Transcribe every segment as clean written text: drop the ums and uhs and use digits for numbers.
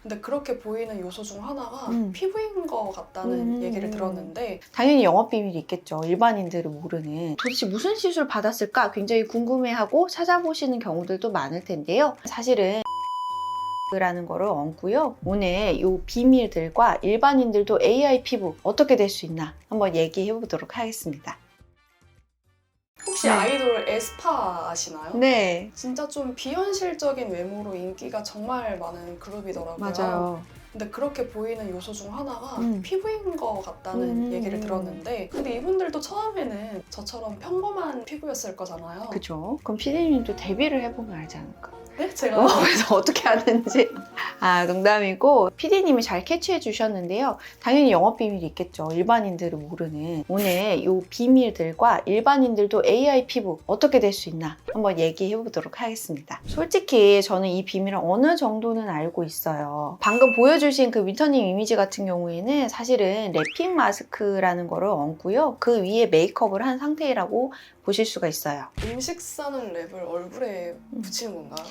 근데 그렇게 보이는 요소 중 하나가 피부인 것 같다는 얘기를 들었는데 당연히 영업 비밀이 있겠죠. 일반인들은 모르는. 도대체 무슨 시술 받았을까 굉장히 궁금해하고 찾아보시는 경우들도 많을 텐데요. 사실은 라는 거를 얹고요. 오늘 이 비밀들과 일반인들도 AI 피부 어떻게 될 수 있나 한번 얘기해 보도록 하겠습니다. 혹시 네. 아이돌 에스파 아시나요? 네, 진짜 좀 비현실적인 외모로 인기가 정말 많은 그룹이더라고요. 맞아요. 근데 그렇게 보이는 요소 중 하나가 음. 피부인 것 같다는 얘기를 들었는데 근데 이분들도 처음에는 저처럼 평범한 피부였을 거잖아요. 그죠? 그럼 피디님도 데뷔를 해보면 알지 않을까? 네? 제가 그래서 어떻게 하는지. 아, 농담이고 PD님이 잘 캐치해 주셨는데요. 당연히 영업 비밀이 있겠죠. 일반인들은 모르는. 오늘 이 비밀들과 일반인들도 AI 피부 어떻게 될 수 있나 한번 얘기해 보도록 하겠습니다. 솔직히 저는 이 비밀을 어느 정도는 알고 있어요. 방금 보여주신 그 윈터님 이미지 같은 경우에는 사실은 랩핑 마스크라는 거를 얹고요. 그 위에 메이크업을 한 상태라고 보실 수가 있어요. 음식 싸는 랩을 얼굴에 붙이는 건가요?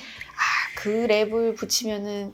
그 랩을 붙이면은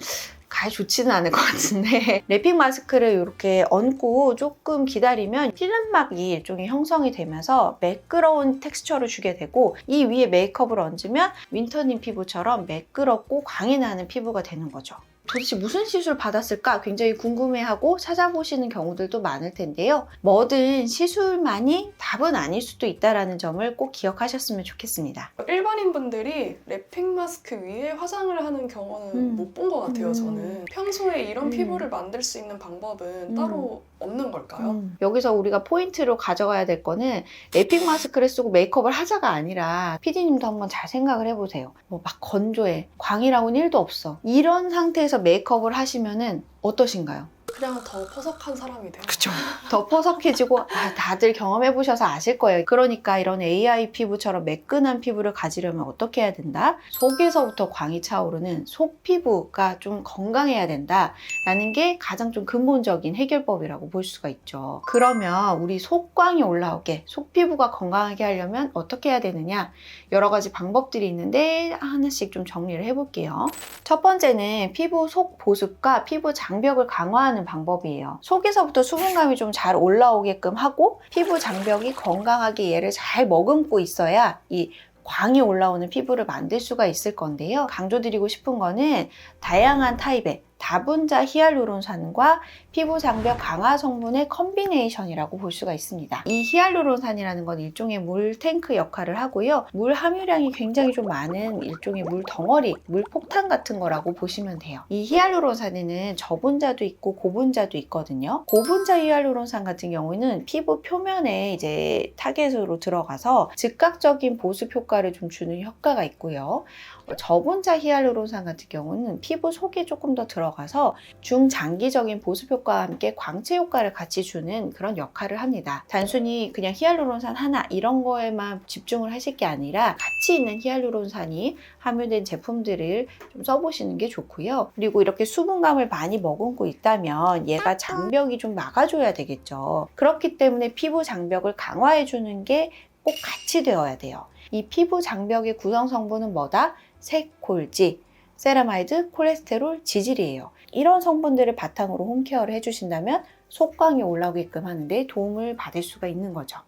가히 좋지는 않을 것 같은데 랩핑 마스크를 이렇게 얹고 조금 기다리면 필름막이 일종의 형성이 되면서 매끄러운 텍스처를 주게 되고 이 위에 메이크업을 얹으면 윈터님 피부처럼 매끄럽고 광이 나는 피부가 되는 거죠. 도대체 무슨 시술 받았을까 굉장히 궁금해하고 찾아보시는 경우들도 많을 텐데요. 뭐든 시술만이 답은 아닐 수도 있다는 점을 꼭 기억하셨으면 좋겠습니다. 일반인 분들이 랩핑 마스크 위에 화장을 하는 경우는 못 본 것 같아요. 저는 평소에 이런 피부를 만들 수 있는 방법은 따로 없는 걸까요? 여기서 우리가 포인트로 가져가야 될 거는 랩핑 마스크를 쓰고 메이크업을 하자가 아니라 PD님도 한번 잘 생각을 해보세요. 뭐 막 건조해, 광이라고는 1도 없어. 이런 상태에서 메이크업을 하시면은 어떠신가요? 그냥 더 퍼석한 사람이 돼요. 그쵸. 더 퍼석해지고 다들 경험해보셔서 아실 거예요. 그러니까 이런 AI 피부처럼 매끈한 피부를 가지려면 어떻게 해야 된다? 속에서부터 광이 차오르는 속 피부가 좀 건강해야 된다라는 게 가장 좀 근본적인 해결법이라고 볼 수가 있죠. 그러면 우리 속광이 올라오게 속 피부가 건강하게 하려면 어떻게 해야 되느냐? 여러 가지 방법들이 있는데 하나씩 좀 정리를 해볼게요. 첫 번째는 피부 속 보습과 피부 장벽을 강화하는 방법이에요. 속에서부터 수분감이 좀 잘 올라오게끔 하고 피부 장벽이 건강하게 얘를 잘 머금고 있어야 이 광이 올라오는 피부를 만들 수가 있을 건데요. 강조드리고 싶은 거는 다양한 타입의 다분자 히알루론산과 피부 장벽 강화 성분의 컨비네이션이라고 볼 수가 있습니다. 이 히알루론산이라는 건 일종의 물 탱크 역할을 하고요. 물 함유량이 굉장히 좀 많은 일종의 물 덩어리, 물 폭탄 같은 거라고 보시면 돼요. 이 히알루론산에는 저분자도 있고 고분자도 있거든요. 고분자 히알루론산 같은 경우에는 피부 표면에 이제 타겟으로 들어가서 즉각적인 보습 효과를 좀 주는 효과가 있고요. 저분자 히알루론산 같은 경우는 피부 속에 조금 더 들어가서 중장기적인 보습 효과와 함께 광채 효과를 같이 주는 그런 역할을 합니다. 단순히 그냥 히알루론산 하나 이런 거에만 집중을 하실 게 아니라 같이 있는 히알루론산이 함유된 제품들을 좀 써보시는 게 좋고요. 그리고 이렇게 수분감을 많이 머금고 있다면 얘가 장벽이 좀 막아줘야 되겠죠. 그렇기 때문에 피부 장벽을 강화해주는 게 꼭 같이 되어야 돼요. 이 피부 장벽의 구성 성분은 뭐다? 색골지, 세라마이드, 콜레스테롤, 지질이에요. 이런 성분들을 바탕으로 홈케어를 해주신다면 속광이 올라오게끔 하는데 도움을 받을 수가 있는 거죠.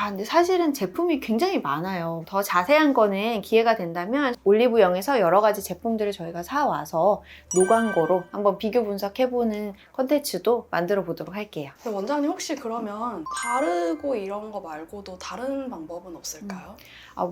근데 사실은 제품이 굉장히 많아요. 더 자세한 거는 기회가 된다면 올리브영에서 여러 가지 제품들을 저희가 사와서 노광고로 한번 비교 분석해보는 컨텐츠도 만들어 보도록 할게요. 원장님 혹시 그러면 바르고 이런 거 말고도 다른 방법은 없을까요?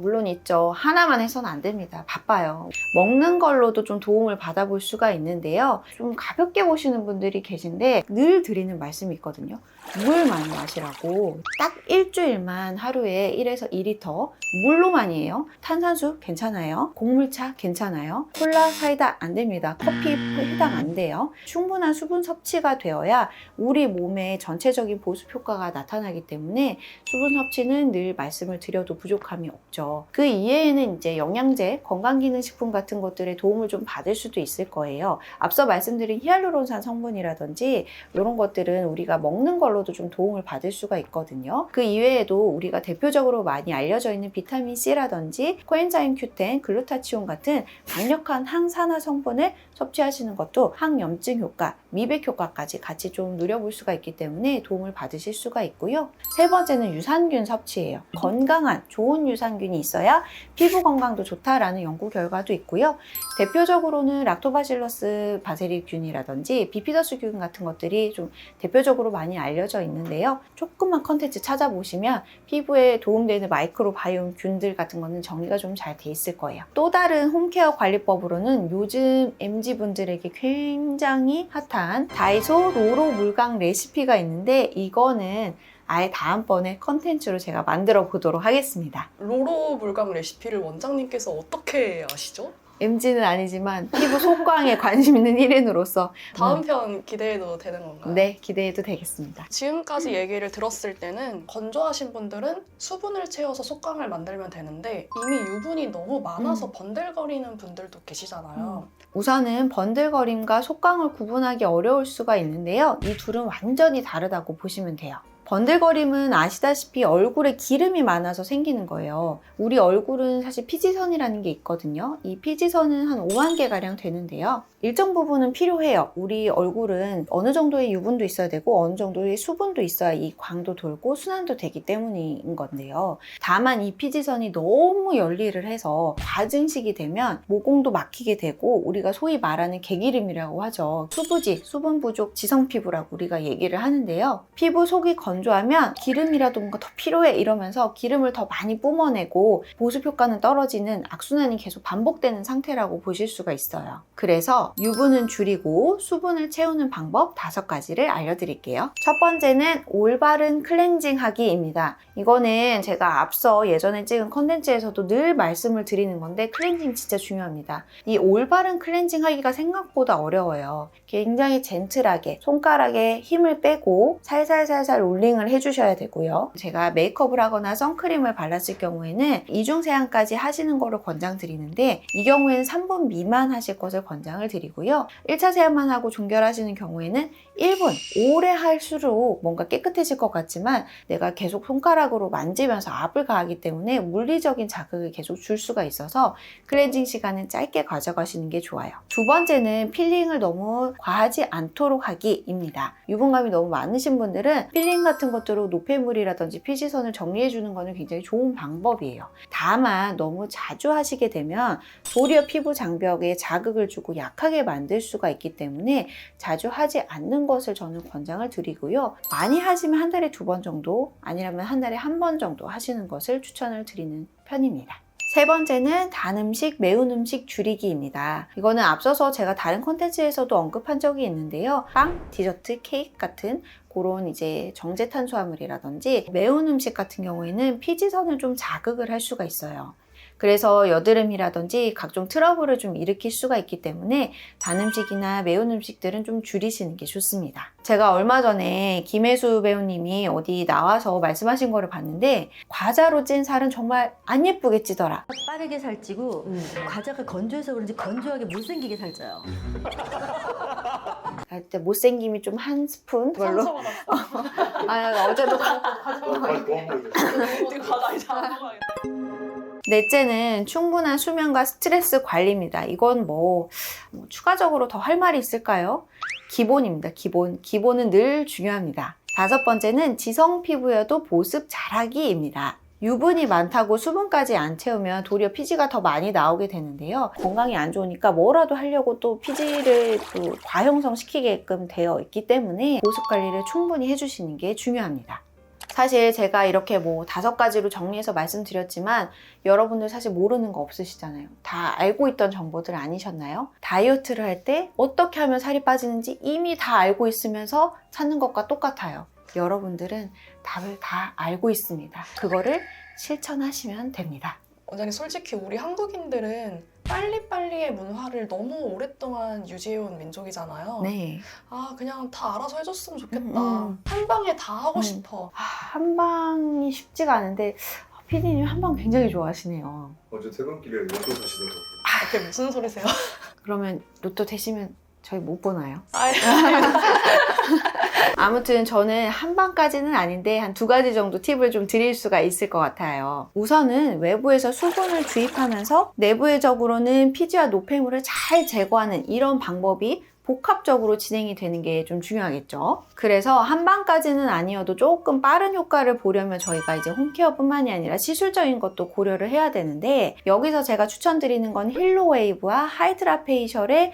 물론 있죠. 하나만 해서는 안 됩니다. 바빠요. 먹는 걸로도 좀 도움을 받아볼 수가 있는데요. 좀 가볍게 보시는 분들이 계신데 늘 드리는 말씀이 있거든요. 물 많이 마시라고. 딱 일주일만 하루에 1에서 2리터 물로만이에요. 탄산수 괜찮아요. 곡물차 괜찮아요. 콜라, 사이다 안 됩니다. 커피 해당 안 돼요. 충분한 수분 섭취가 되어야 우리 몸의 전체적인 보습 효과가 나타나기 때문에 수분 섭취는 늘 말씀을 드려도 부족함이 없죠. 그 이외에는 이제 영양제, 건강기능식품 같은 것들에 도움을 좀 받을 수도 있을 거예요. 앞서 말씀드린 히알루론산 성분이라든지 이런 것들은 우리가 먹는 걸로 걸로도 좀 도움을 받을 수가 있거든요. 그 이외에도 우리가 대표적으로 많이 알려져 있는 비타민 C라든지 코엔자임 Q10, 글루타치온 같은 강력한 항산화 성분을 섭취하시는 것도 항염증 효과, 미백 효과까지 같이 좀 누려볼 수가 있기 때문에 도움을 받으실 수가 있고요. 세 번째는 유산균 섭취예요. 건강한 좋은 유산균이 있어야 피부 건강도 좋다라는 연구 결과도 있고요. 대표적으로는 락토바실러스 바세리균이라든지 비피더스균 같은 것들이 좀 대표적으로 많이 알려져 있는데요. 조금만 컨텐츠 찾아보시면 피부에 도움되는 마이크로바이옴 균들 같은 거는 정리가 좀 잘 돼 있을 거예요. 또 다른 홈케어 관리법으로는 요즘 MZ분들에게 굉장히 핫한 다이소 로로 물광 레시피가 있는데 이거는 아예 다음번에 컨텐츠로 제가 만들어 보도록 하겠습니다. 로로 물광 레시피를 원장님께서 어떻게 아시죠? MZ는 아니지만 피부 속광에 관심 있는 1인으로서 다음 편 기대해도 되는 건가요? 네, 기대해도 되겠습니다. 지금까지 얘기를 들었을 때는 건조하신 분들은 수분을 채워서 속광을 만들면 되는데 이미 유분이 너무 많아서 번들거리는 분들도 계시잖아요. 우선은 번들거림과 속광을 구분하기 어려울 수가 있는데요. 이 둘은 완전히 다르다고 보시면 돼요. 번들거림은 아시다시피 얼굴에 기름이 많아서 생기는 거예요. 우리 얼굴은 사실 피지선이라는 게 있거든요. 이 피지선은 한 5만 개가량 되는데요. 일정 부분은 필요해요. 우리 얼굴은 어느 정도의 유분도 있어야 되고 어느 정도의 수분도 있어야 이 광도 돌고 순환도 되기 때문인 건데요. 다만 이 피지선이 너무 열일을 해서 과증식이 되면 모공도 막히게 되고 우리가 소위 말하는 개기름이라고 하죠. 수부지, 수분 부족 지성 피부라고 우리가 얘기를 하는데요. 피부 속이 건조하면 기름이라도 뭔가 더 필요해 이러면서 기름을 더 많이 뿜어내고 보습 효과는 떨어지는 악순환이 계속 반복되는 상태라고 보실 수가 있어요. 그래서 유분은 줄이고 수분을 채우는 방법 5가지를 알려드릴게요. 첫 번째는 올바른 클렌징 하기입니다. 이거는 제가 앞서 예전에 찍은 컨텐츠에서도 늘 말씀을 드리는 건데 클렌징 진짜 중요합니다. 이 올바른 클렌징 하기가 생각보다 어려워요. 굉장히 젠틀하게 손가락에 힘을 빼고 살살살살 롤링을 해주셔야 되고요. 제가 메이크업을 하거나 선크림을 발랐을 경우에는 이중세안까지 하시는 거를 권장드리는데 이 경우에는 3분 미만 하실 것을 권장을 드리고요. 1차 세안만 하고 종결하시는 경우에는 1분 오래 할수록 뭔가 깨끗해질 것 같지만 내가 계속 손가락으로 만지면서 압을 가하기 때문에 물리적인 자극을 계속 줄 수가 있어서 클렌징 시간은 짧게 가져가시는 게 좋아요. 두 번째는 필링을 너무 과하지 않도록 하기입니다. 유분감이 너무 많으신 분들은 필링 같은 것들로 노폐물이라든지 피지선을 정리해주는 것은 굉장히 좋은 방법이에요. 다만 너무 자주 하시게 되면 도리어 피부 장벽에 자극을 주고 약하게 만들 수가 있기 때문에 자주 하지 않는 것을 저는 권장을 드리고요. 많이 하시면 한 달에 2번 정도 아니라면 한 달에 1번 정도 하시는 것을 추천을 드리는 편입니다. 세 번째는 단 음식, 매운 음식 줄이기입니다. 이거는 앞서서 제가 다른 콘텐츠에서도 언급한 적이 있는데요. 빵, 디저트, 케이크 같은 그런 이제 정제 탄수화물이라든지 매운 음식 같은 경우에는 피지선을 좀 자극을 할 수가 있어요. 그래서 여드름이라든지 각종 트러블을 좀 일으킬 수가 있기 때문에 단 음식이나 매운 음식들은 좀 줄이시는 게 좋습니다. 제가 얼마 전에 김혜수 배우님이 어디 나와서 말씀하신 거를 봤는데 과자로 찐 살은 정말 안 예쁘게 찌더라. 빠르게 살찌고 과자가 건조해서 그런지 건조하게 못생기게 살쪄요. 그때 못생김이 좀 한 스푼 별로. 어제도 넷째는 충분한 수면과 스트레스 관리입니다. 이건 뭐 추가적으로 더 할 말이 있을까요? 기본입니다. 기본은 늘 중요합니다. 5번째는 지성 피부여도 보습 잘하기입니다. 유분이 많다고 수분까지 안 채우면 도리어 피지가 더 많이 나오게 되는데요. 건강이 안 좋으니까 뭐라도 하려고 또 피지를 또 과형성시키게끔 되어 있기 때문에 보습 관리를 충분히 해주시는 게 중요합니다. 사실 제가 이렇게 5가지로 정리해서 말씀드렸지만 여러분들 사실 모르는 거 없으시잖아요. 다 알고 있던 정보들 아니셨나요? 다이어트를 할 때 어떻게 하면 살이 빠지는지 이미 다 알고 있으면서 찾는 것과 똑같아요. 여러분들은 답을 다 알고 있습니다. 그거를 실천하시면 됩니다. 원장님 솔직히 우리 한국인들은 빨리빨리의 문화를 너무 오랫동안 유지해온 민족이잖아요. 네. 그냥 다 알아서 해줬으면 좋겠다. 한 방에 다 하고 싶어. 한 방이 쉽지가 않은데 피디님 한 방 굉장히 좋아하시네요. 어제 퇴근길에 로또 사시더라고요. 그게 무슨 소리세요? 그러면 로또 되시면 저희 못 보나요? 아무튼 저는 한방까지는 아닌데 한 2가지 정도 팁을 좀 드릴 수가 있을 것 같아요. 우선은 외부에서 수분을 주입하면서 내부적으로는 피지와 노폐물을 잘 제거하는 이런 방법이 복합적으로 진행이 되는 게 좀 중요하겠죠. 그래서 한방까지는 아니어도 조금 빠른 효과를 보려면 저희가 이제 홈케어뿐만이 아니라 시술적인 것도 고려를 해야 되는데, 여기서 제가 추천드리는 건 힐로웨이브와 하이드라 페이셜의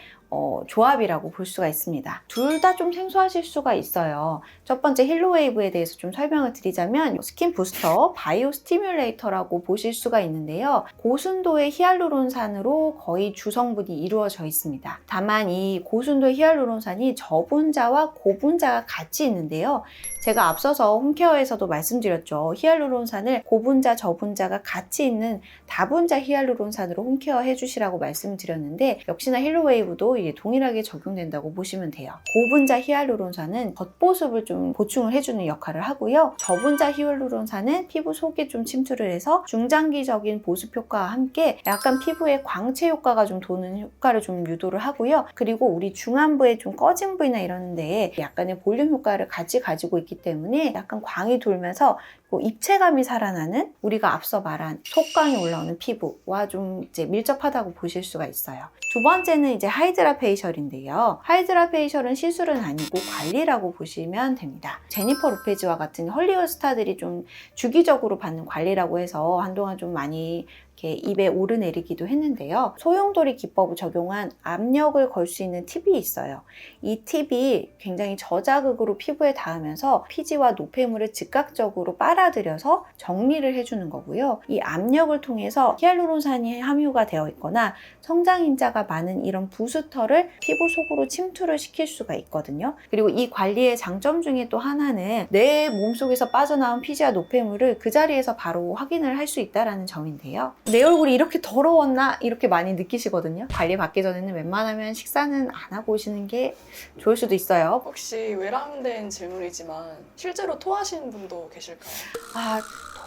조합이라고 볼 수가 있습니다. 둘 다 좀 생소하실 수가 있어요. 첫 번째 힐로웨이브에 대해서 좀 설명을 드리자면 스킨 부스터 바이오 스티뮬레이터라고 보실 수가 있는데요. 고순도의 히알루론산으로 거의 주성분이 이루어져 있습니다. 다만 이 고순도의 히알루론산이 저분자와 고분자가 같이 있는데요. 제가 앞서서 홈케어에서도 말씀드렸죠. 히알루론산을 고분자, 저분자가 같이 있는 다분자 히알루론산으로 홈케어 해주시라고 말씀드렸는데, 역시나 힐로웨이브도 이게 동일하게 적용된다고 보시면 돼요. 고분자 히알루론산은 겉보습을 좀 보충을 해주는 역할을 하고요. 저분자 히알루론산은 피부 속에 좀 침투를 해서 중장기적인 보습 효과와 함께 약간 피부에 광채 효과가 좀 도는 효과를 좀 유도를 하고요. 그리고 우리 중안부에 좀 꺼진 부위나 이런 데에 약간의 볼륨 효과를 같이 가지고 있기 때문에 약간 광이 돌면서 입체감이 살아나는, 우리가 앞서 말한 속광이 올라오는 피부와 좀 이제 밀접하다고 보실 수가 있어요. 두 번째는 이제 하이드라 페이셜인데요. 하이드라 페이셜은 시술은 아니고 관리라고 보시면 됩니다. 제니퍼 로페즈와 같은 헐리우드 스타들이 좀 주기적으로 받는 관리라고 해서 한동안 좀 많이 이렇게 입에 오르내리기도 했는데요. 소용돌이 기법을 적용한 압력을 걸 수 있는 팁이 있어요. 이 팁이 굉장히 저자극으로 피부에 닿으면서 피지와 노폐물을 즉각적으로 빨아들여서 정리를 해주는 거고요. 이 압력을 통해서 히알루론산이 함유가 되어 있거나 성장인자가 많은 이런 부스터를 피부 속으로 침투를 시킬 수가 있거든요. 그리고 이 관리의 장점 중에 또 하나는 내 몸속에서 빠져나온 피지와 노폐물을 그 자리에서 바로 확인을 할 수 있다는 점인데요. 내 얼굴이 이렇게 더러웠나? 이렇게 많이 느끼시거든요. 관리 받기 전에는 웬만하면 식사는 안 하고 오시는 게 좋을 수도 있어요. 혹시 외람된 질문이지만 실제로 토하시는 분도 계실까요?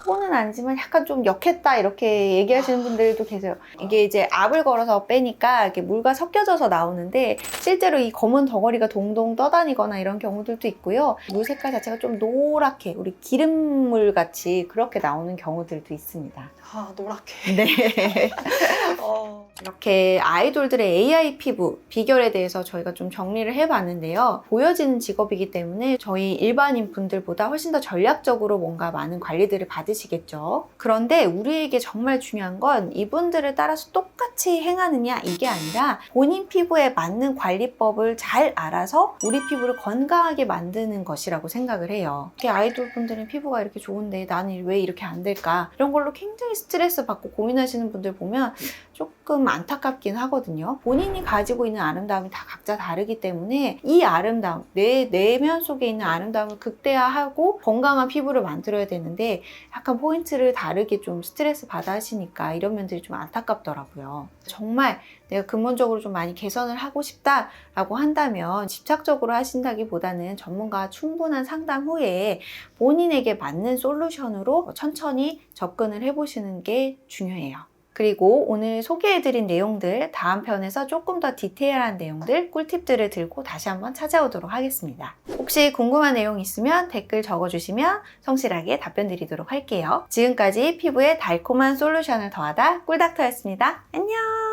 토는 아니지만 약간 좀 역했다 이렇게 얘기하시는 분들도 계세요. 이게 이제 압을 걸어서 빼니까 이렇게 물과 섞여져서 나오는데 실제로 이 검은 덩어리가 동동 떠다니거나 이런 경우들도 있고요. 물 색깔 자체가 좀 노랗게 우리 기름물 같이 그렇게 나오는 경우들도 있습니다. 노랗게. 네. 이렇게 아이돌들의 AI 피부 비결에 대해서 저희가 좀 정리를 해봤는데요. 보여지는 직업이기 때문에 저희 일반인 분들보다 훨씬 더 전략적으로 뭔가 많은 관리들을 받으시겠죠. 그런데 우리에게 정말 중요한 건 이분들을 따라서 똑같이 행하느냐 이게 아니라 본인 피부에 맞는 관리법을 잘 알아서 우리 피부를 건강하게 만드는 것이라고 생각을 해요. 이렇게 아이돌 분들은 피부가 이렇게 좋은데 나는 왜 이렇게 안 될까? 이런 걸로 굉장히 스트레스 받고 고민하시는 분들 보면 조금 안타깝긴 하거든요. 본인이 가지고 있는 아름다움이 다 각자 다르기 때문에 이 아름다움, 내 내면 속에 있는 아름다움을 극대화하고 건강한 피부를 만들어야 되는데 약간 포인트를 다르게 좀 스트레스 받아 하시니까 이런 면들이 좀 안타깝더라고요. 정말 내가 근본적으로 좀 많이 개선을 하고 싶다라고 한다면 집착적으로 하신다기보다는 전문가와 충분한 상담 후에 본인에게 맞는 솔루션으로 천천히 접근을 해보시는 게 중요해요. 그리고 오늘 소개해드린 내용들 다음 편에서 조금 더 디테일한 내용들, 꿀팁들을 들고 다시 한번 찾아오도록 하겠습니다. 혹시 궁금한 내용 있으면 댓글 적어주시면 성실하게 답변 드리도록 할게요. 지금까지 피부에 달콤한 솔루션을 더하다 꿀닥터였습니다. 안녕!